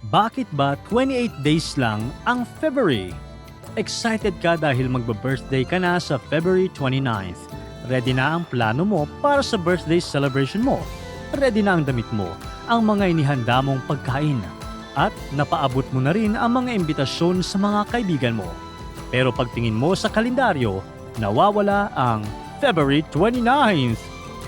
Bakit ba 28 days lang ang February? Excited ka dahil magba-birthday ka na sa February 29th. Ready na ang plano mo para sa birthday celebration mo. Ready na ang damit mo, ang mga inihanda mong pagkain. At napaabot mo na rin ang mga imbitasyon sa mga kaibigan mo. Pero pagtingin mo sa kalendaryo, nawawala ang February 29th.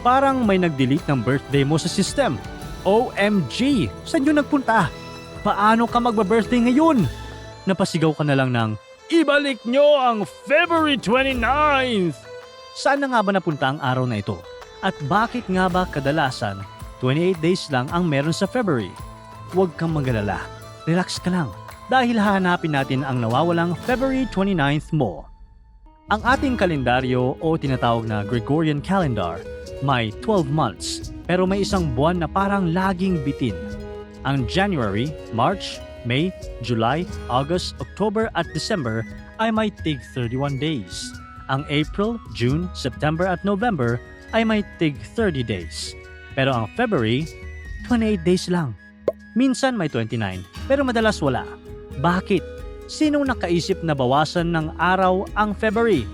Parang may nag-delete ng birthday mo sa system. OMG! Saan yun nagpunta? Paano ka magba-birthday ngayon? Napasigaw ka na lang ng, ibalik nyo ang February 29th! Saan na nga ba napunta ang araw na ito? At bakit nga ba kadalasan 28 days lang ang meron sa February? Huwag kang magalala. Relax ka lang. Dahil hahanapin natin ang nawawalang February 29th mo. Ang ating kalendaryo o tinatawag na Gregorian calendar may 12 months pero may isang buwan na parang laging bitin. Ang January, March, May, July, August, October at December ay may tig 31 days. Ang April, June, September at November ay may tig 30 days. Pero ang February, 28 days lang. Minsan may 29 pero madalas wala. Bakit? Sinong nakaisip na bawasan ng araw ang February?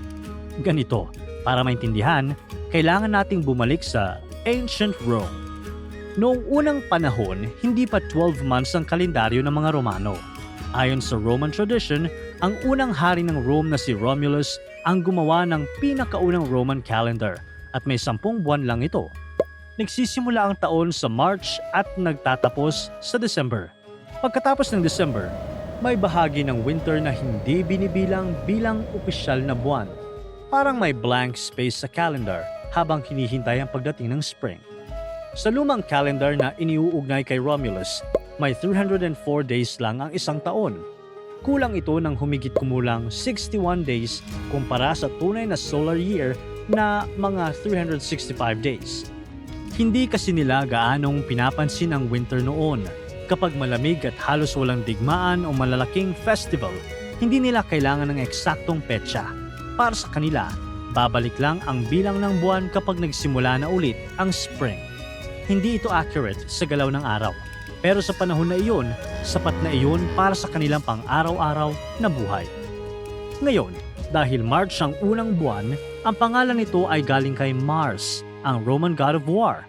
Ganito, para maintindihan, kailangan nating bumalik sa Ancient Rome. Noong unang panahon, hindi pa 12 months ang kalendaryo ng mga Romano. Ayon sa Roman tradition, ang unang hari ng Rome na si Romulus ang gumawa ng pinakaunang Roman calendar at may 10 buwan lang ito. Nagsisimula ang taon sa March at nagtatapos sa December. Pagkatapos ng December, may bahagi ng winter na hindi binibilang bilang opisyal na buwan. Parang may blank space sa calendar habang hinihintay ang pagdating ng spring. Sa lumang calendar na iniuugnay kay Romulus, may 304 days lang ang isang taon. Kulang ito ng humigit kumulang 61 days kumpara sa tunay na solar year na mga 365 days. Hindi kasi nila gaanong pinapansin ang winter noon. Kapag malamig at halos walang digmaan o malalaking festival, hindi nila kailangan ng eksaktong petsa. Para sa kanila, babalik lang ang bilang ng buwan kapag nagsimula na ulit ang spring. Hindi ito accurate sa galaw ng araw. Pero sa panahon na iyon, sapat na iyon para sa kanilang pang-araw-araw na buhay. Ngayon, dahil March ang unang buwan, ang pangalan nito ay galing kay Mars, ang Roman god of war.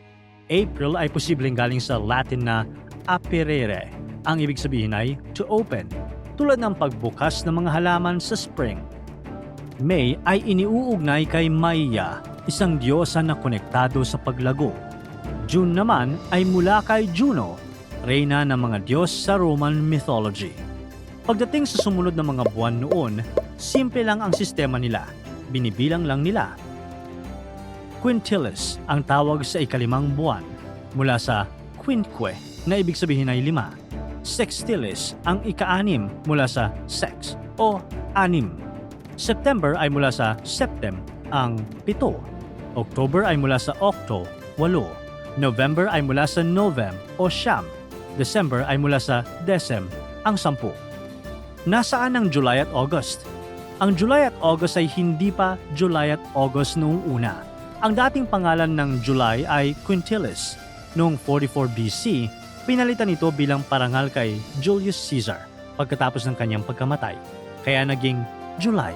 April ay posibleng galing sa Latin na aperere. Ang ibig sabihin ay to open, tulad ng pagbukas ng mga halaman sa spring. May ay iniuugnay kay Maia, isang diyosa na konektado sa paglago. June naman ay mula kay Juno, reyna ng mga diyos sa Roman mythology. Pagdating sa sumunod na mga buwan noon, simple lang ang sistema nila, binibilang lang nila. Quintilis ang tawag sa ikalimang buwan, mula sa quinque na ibig sabihin ay 5. Sextilis ang ika-6 mula sa sex o 6. September ay mula sa septem ang 7. October ay mula sa octo, 8. November ay mula sa novem o siyam. December ay mula sa decem ang 10. Nasaan ang July at August? Ang July at August ay hindi pa July at August noong una. Ang dating pangalan ng July ay Quintilis. Noong 44 BC, pinalitan ito bilang parangal kay Julius Caesar pagkatapos ng kanyang pagkamatay. Kaya naging July.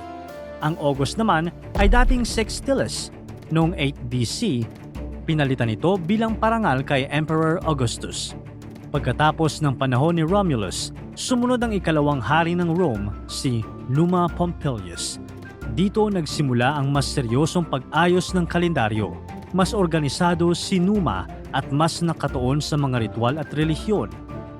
Ang August naman ay dating Sextilis. Noong 8 BC, pinalitan ito bilang parangal kay Emperor Augustus. Pagkatapos ng panahon ni Romulus, sumunod ang ikalawang hari ng Rome, si Numa Pompilius. Dito nagsimula ang mas seryosong pag-ayos ng kalendaryo. Mas organisado si Numa at mas nakatuon sa mga ritual at relihiyon.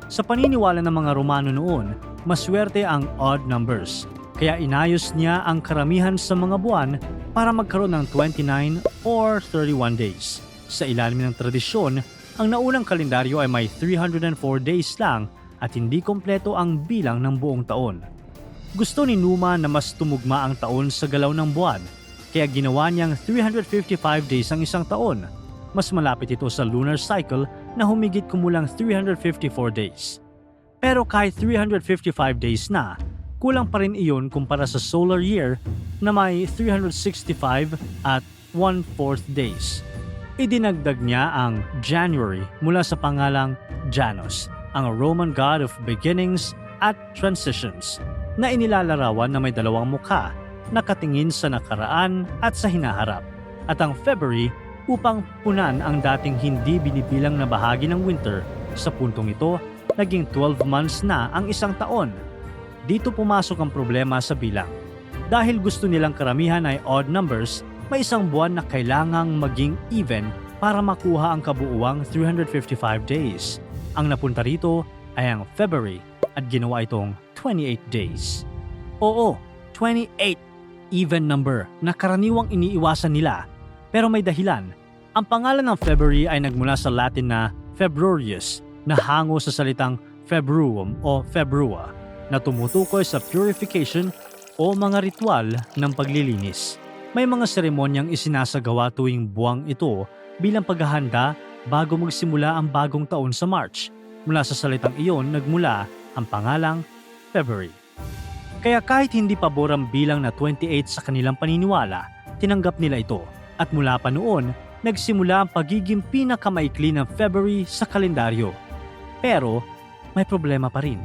Sa paniniwala ng mga Romano noon, maswerte ang odd numbers. Kaya inayos niya ang karamihan sa mga buwan para magkaroon ng 29 or 31 days. Sa ilalim ng tradisyon, ang naunang kalendaryo ay may 304 days lang at hindi kompleto ang bilang ng buong taon. Gusto ni Numa na mas tumugma ang taon sa galaw ng buwan, kaya ginawa niyang 355 days ang isang taon. Mas malapit ito sa lunar cycle na humigit kumulang 354 days. Pero kahit 355 days na, kulang pa rin iyon kumpara sa solar year na may 365 at 1/4 days. Idinagdag niya ang January mula sa pangalang Janus, ang Roman god of beginnings at transitions, na inilalarawan na may dalawang mukha, nakatingin sa nakaraan at sa hinaharap, at ang February upang punan ang dating hindi binibilang na bahagi ng winter. Sa puntong ito, naging 12 months na ang isang taon. Dito pumasok ang problema sa bilang. Dahil gusto nilang karamihan ay odd numbers, may isang buwan na kailangang maging even para makuha ang kabuuang 355 days. Ang napunta rito ay ang February at ginawa itong 28 days. Oo, 28 even number na karaniwang iniiwasan nila, pero may dahilan. Ang pangalan ng February ay nagmula sa Latin na Februarius, na hango sa salitang Februum o Februa, na tumutukoy sa purification o mga ritual ng paglilinis. May mga seremonyang isinasagawa tuwing buwang ito bilang paghahanda bago magsimula ang bagong taon sa March. Mula sa salitang iyon nagmula ang pangalang February. Kaya kahit hindi pabor ang bilang na 28 sa kanilang paniniwala, tinanggap nila ito. At mula pa noon, nagsimula ang pagiging pinakamaikli ng February sa kalendaryo. Pero may problema pa rin.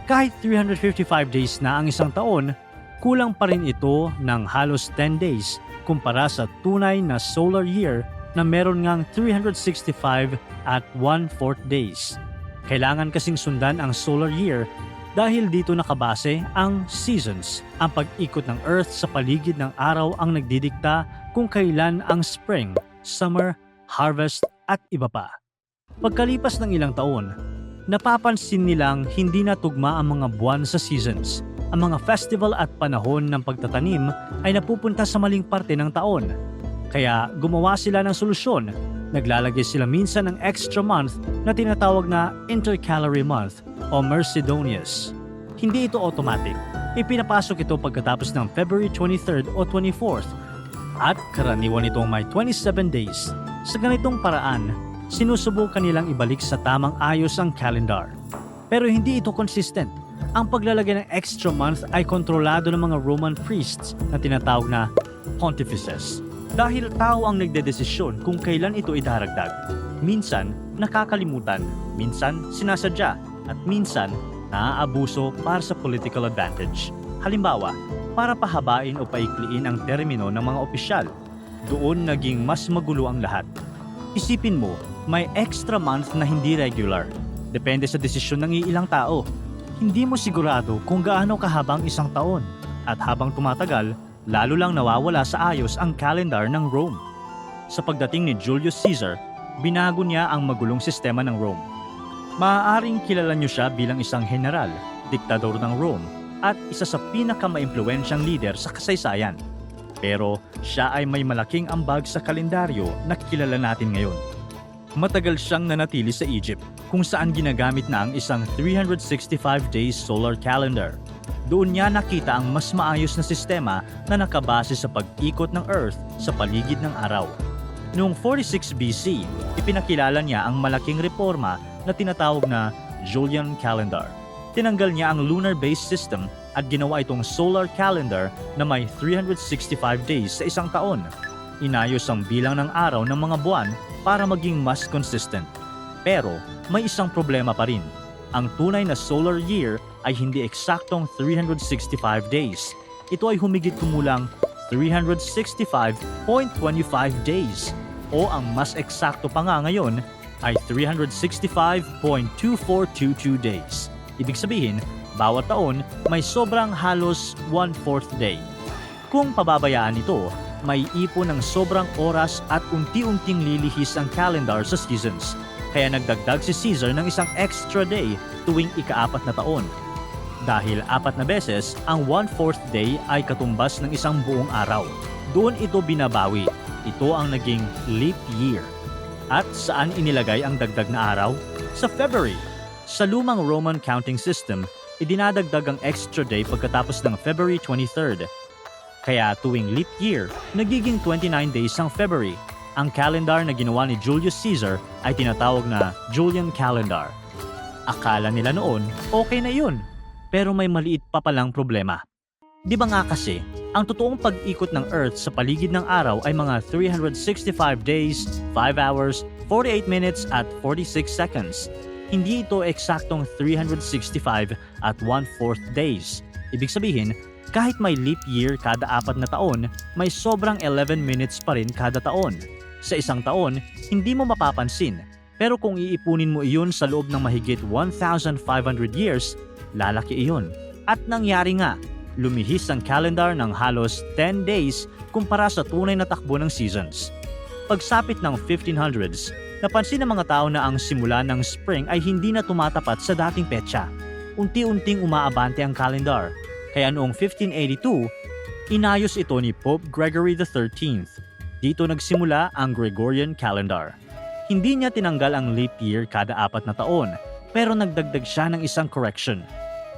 Kahit 355 days na ang isang taon, kulang pa rin ito ng halos 10 days kumpara sa tunay na solar year na meron ngang 365 at 1/4 days. Kailangan kasing sundan ang solar year dahil dito nakabase ang seasons. Ang pag-ikot ng Earth sa paligid ng araw ang nagdidikta kung kailan ang spring, summer, harvest at iba pa. Pagkalipas ng ilang taon, napapansin nilang hindi na tugma ang mga buwan sa seasons. Ang mga festival at panahon ng pagtatanim ay napupunta sa maling parte ng taon. Kaya gumawa sila ng solusyon. Naglalagay sila minsan ng extra month na tinatawag na intercalary month o Mercedonius. Hindi ito automatic. Ipinapasok ito pagkatapos ng February 23rd o 24th. At karaniwan itong may 27 days. Sa ganitong paraan, sinusubukan nilang ibalik sa tamang ayos ang calendar. Pero hindi ito consistent. Ang paglalagay ng extra month ay kontrolado ng mga Roman priests na tinatawag na pontifices. Dahil tao ang nagdedesisyon kung kailan ito idaragdag. Minsan, nakakalimutan, minsan sinasadya, at minsan, naaabuso para sa political advantage. Halimbawa, para pahabain o paikliin ang termino ng mga opisyal. Doon naging mas magulo ang lahat. Isipin mo, may extra month na hindi regular. Depende sa desisyon ng iilang tao. Hindi mo sigurado kung gaano kahabang isang taon. At habang tumatagal, lalo lang nawawala sa ayos ang calendar ng Rome. Sa pagdating ni Julius Caesar, binago niya ang magulong sistema ng Rome. Maaaring kilala niyo siya bilang isang general, diktador ng Rome, at isa sa pinakamaimpluwensyang leader sa kasaysayan. Pero siya ay may malaking ambag sa kalendaryo na kilala natin ngayon. Matagal siyang nanatili sa Egypt kung saan ginagamit na ang isang 365 days solar calendar. Doon niya nakita ang mas maayos na sistema na nakabase sa pag-ikot ng Earth sa paligid ng araw. Noong 46 BC, ipinakilala niya ang malaking reforma na tinatawag na Julian calendar. Tinanggal niya ang lunar-based system at ginawa itong solar calendar na may 365 days sa isang taon. Inayos ang bilang ng araw ng mga buwan para maging mas consistent. Pero may isang problema pa rin. Ang tunay na solar year ay hindi eksaktong 365 days. Ito ay humigit kumulang 365.25 days. O ang mas eksakto pa nga ngayon ay 365.2422 days. Ibig sabihin, bawat taon may sobrang halos 1/4 day. Kung pababayaan ito, may ipon ng sobrang oras at unti-unting lilihis ang calendar sa seasons. Kaya nagdagdag si Caesar ng isang extra day tuwing ika-4 na taon. Dahil 4 na beses, ang 1/4 day ay katumbas ng isang buong araw. Doon ito binabawi. Ito ang naging leap year. At saan inilagay ang dagdag na araw? Sa February. Sa lumang Roman counting system, idinadagdag ang extra day pagkatapos ng February 23rd. Kaya tuwing leap year, nagiging 29 days ang February. Ang calendar na ginawa ni Julius Caesar ay tinatawag na Julian calendar. Akala nila noon, okay na yun. Pero may maliit pa palang problema. Di ba nga kasi, ang totoong pag-ikot ng Earth sa paligid ng araw ay mga 365 days, 5 hours, 48 minutes at 46 seconds. hindi ito eksaktong 365 at 1/4 days. Ibig sabihin, kahit may leap year kada 4 na taon, may sobrang 11 minutes pa rin kada taon. Sa isang taon, hindi mo mapapansin. Pero kung iipunin mo iyon sa loob ng mahigit 1,500 years, lalaki iyon. At nangyari nga, lumihis ang calendar ng halos 10 days kumpara sa tunay na takbo ng seasons. Pagsapit ng 1500s, napansin ng mga tao na ang simula ng spring ay hindi na tumatapat sa dating petsa. Unti-unting umaabante ang calendar, kaya noong 1582, inayos ito ni Pope Gregory XIII. Dito nagsimula ang Gregorian calendar. Hindi niya tinanggal ang leap year kada 4 na taon, pero nagdagdag siya ng isang correction.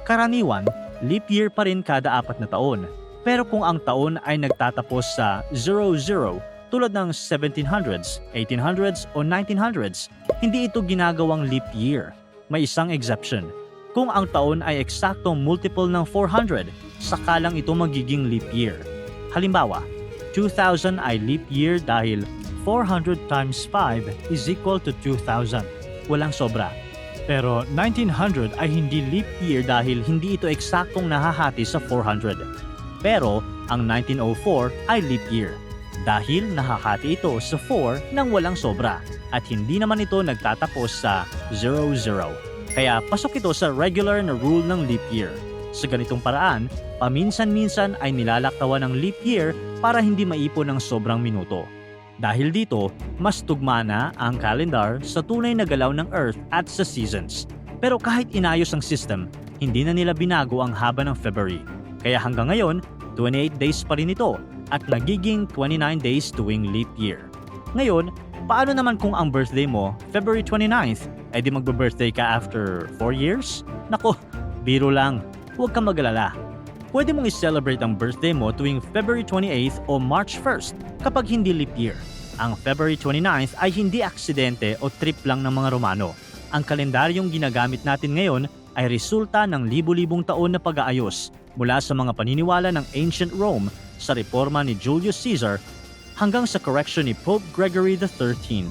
Karaniwan, leap year pa rin kada 4 na taon, pero kung ang taon ay nagtatapos sa 00 tulad ng 1700s, 1800s o 1900s, hindi ito ginagawang leap year. May isang exception. Kung ang taon ay eksaktong multiple ng 400, sakalang ito magiging leap year. Halimbawa, 2000 ay leap year dahil 400 times 5 is equal to 2,000. Walang sobra. Pero 1900 ay hindi leap year dahil hindi ito eksaktong nahahati sa 400. Pero ang 1904 ay leap year dahil nahahati ito sa 4 nang walang sobra at hindi naman ito nagtatapos sa 00. Kaya pasok ito sa regular na rule ng leap year. Sa ganitong paraan, paminsan-minsan ay nilalaktawan ng leap year para hindi maipon ng sobrang minuto. Dahil dito, mas tugma na ang calendar sa tunay na galaw ng Earth at sa seasons. Pero kahit inayos ang system, hindi na nila binago ang haba ng February. Kaya hanggang ngayon, 28 days pa rin ito at nagiging 29 days tuwing leap year. Ngayon, paano naman kung ang birthday mo, February 29th, ay di magbe-birthday ka after 4 years? Nako, biro lang. Huwag kang mag-alala. Pwede mong i-celebrate ang birthday mo tuwing February 28th o March 1st kapag hindi leap year. Ang February 29th ay hindi aksidente o trip lang ng mga Romano. Ang kalendaryong ginagamit natin ngayon ay resulta ng libu-libong taon na pag-aayos mula sa mga paniniwala ng ancient Rome sa reforma ni Julius Caesar hanggang sa correction ni Pope Gregory XIII.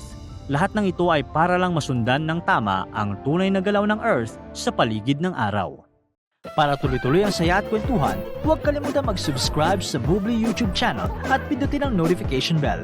Lahat ng ito ay para lang masundan ng tama ang tunay na galaw ng Earth sa paligid ng araw. Para tuloy-tuloy ang saya at kwentuhan, huwag kalimutan mag-subscribe sa Bubbly YouTube channel at pindutin ang notification bell